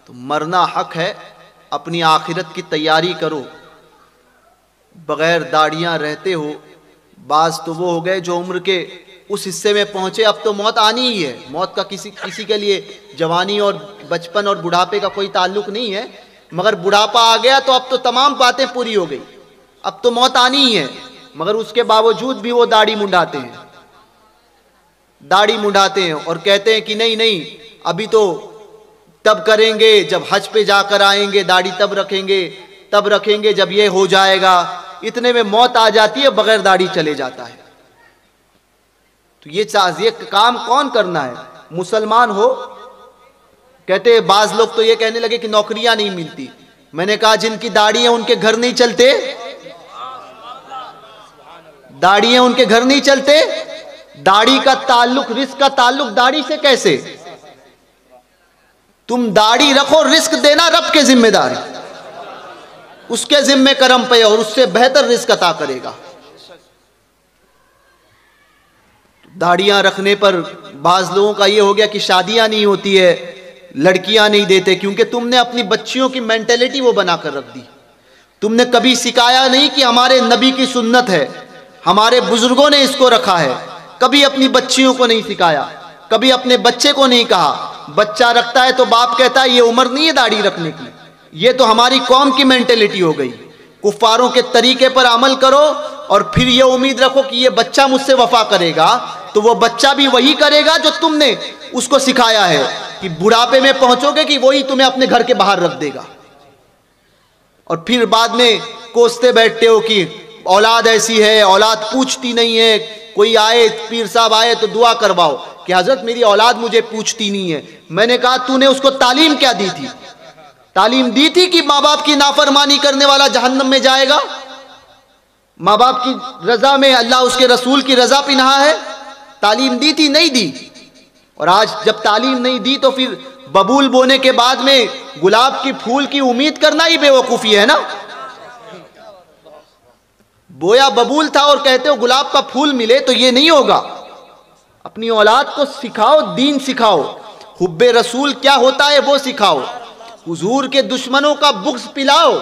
तो मरना हक है, अपनी आखिरत की तैयारी करो। बगैर दाढ़ियां रहते हो, बाज तो वो हो गए जो उम्र के उस हिस्से में पहुंचे, अब तो मौत आनी ही है। मौत का किसी के लिए जवानी और बचपन और बुढ़ापे का कोई ताल्लुक नहीं है, मगर बुढ़ापा आ गया तो अब तो तमाम बातें पूरी हो गई, अब तो मौत आनी ही है। मगर उसके बावजूद भी वो दाढ़ी मुंडाते हैं, दाढ़ी मुंडाते हैं और कहते हैं कि नहीं नहीं, अभी तो तब करेंगे जब हज पे जाकर आएंगे, दाढ़ी तब रखेंगे जब ये हो जाएगा। इतने में मौत आ जाती है, बगैर दाढ़ी चले जाता है। तो ये काम कौन करना है? मुसलमान हो। कहते बाज लोग तो ये कहने लगे कि नौकरियां नहीं मिलती। मैंने कहा जिनकी दाढ़ी है उनके घर नहीं चलते, दाढ़ी है उनके घर नहीं चलते। दाढ़ी का ताल्लुक, रिस्क का ताल्लुक दाढ़ी से कैसे? तुम दाढ़ी रखो, रिस्क देना रब के जिम्मेदारी, उसके जिम्मे करम पे और उससे बेहतर रिस्क अता करेगा। दाढ़ियां रखने पर बाज लोगों का ये हो गया कि शादियां नहीं होती है, लड़कियां नहीं देते, क्योंकि तुमने अपनी बच्चियों की मेंटेलिटी वो बनाकर रख दी। तुमने कभी सिखाया नहीं कि हमारे नबी की सुन्नत है, हमारे बुजुर्गों ने इसको रखा है। कभी अपनी बच्चियों को नहीं सिखाया, कभी अपने बच्चे को नहीं कहा। बच्चा रखता है तो बाप कहता है ये उम्र नहीं है दाढ़ी रखने की, ये तो हमारी कौम की मेंटेलिटी हो गई। कुफ्फारों के तरीके पर अमल करो और फिर ये उम्मीद रखो कि ये बच्चा मुझसे वफा करेगा, तो वो बच्चा भी वही करेगा जो तुमने उसको सिखाया है कि बुढ़ापे में पहुंचोगे कि वही तुम्हें अपने घर के बाहर रख देगा। और फिर बाद में कोसते बैठते हो कि औलाद ऐसी है, औलाद पूछती नहीं है। कोई आए, पीर साहब आए तो दुआ करवाओ कि हजरत मेरी औलाद मुझे पूछती नहीं है। मैंने कहा तूने उसको तालीम क्या दी थी? तालीम दी थी कि माँ बाप की नाफरमानी करने वाला जहन्नम में जाएगा? माँ बाप की रजा में अल्लाह उसके रसूल की रजा पिन्हा है? तालीम दी थी? नहीं दी। और आज जब तालीम नहीं दी तो फिर बबूल बोने के बाद में गुलाब की फूल की उम्मीद करना ही बेवकूफी है ना। बोया बबूल था और कहते हो गुलाब का फूल मिले, तो ये नहीं होगा। अपनी औलाद को सिखाओ, दीन सिखाओ, हुब्बे रसूल क्या होता है वो सिखाओ, हुजूर के दुश्मनों का बुग़्ज़ पिलाओ।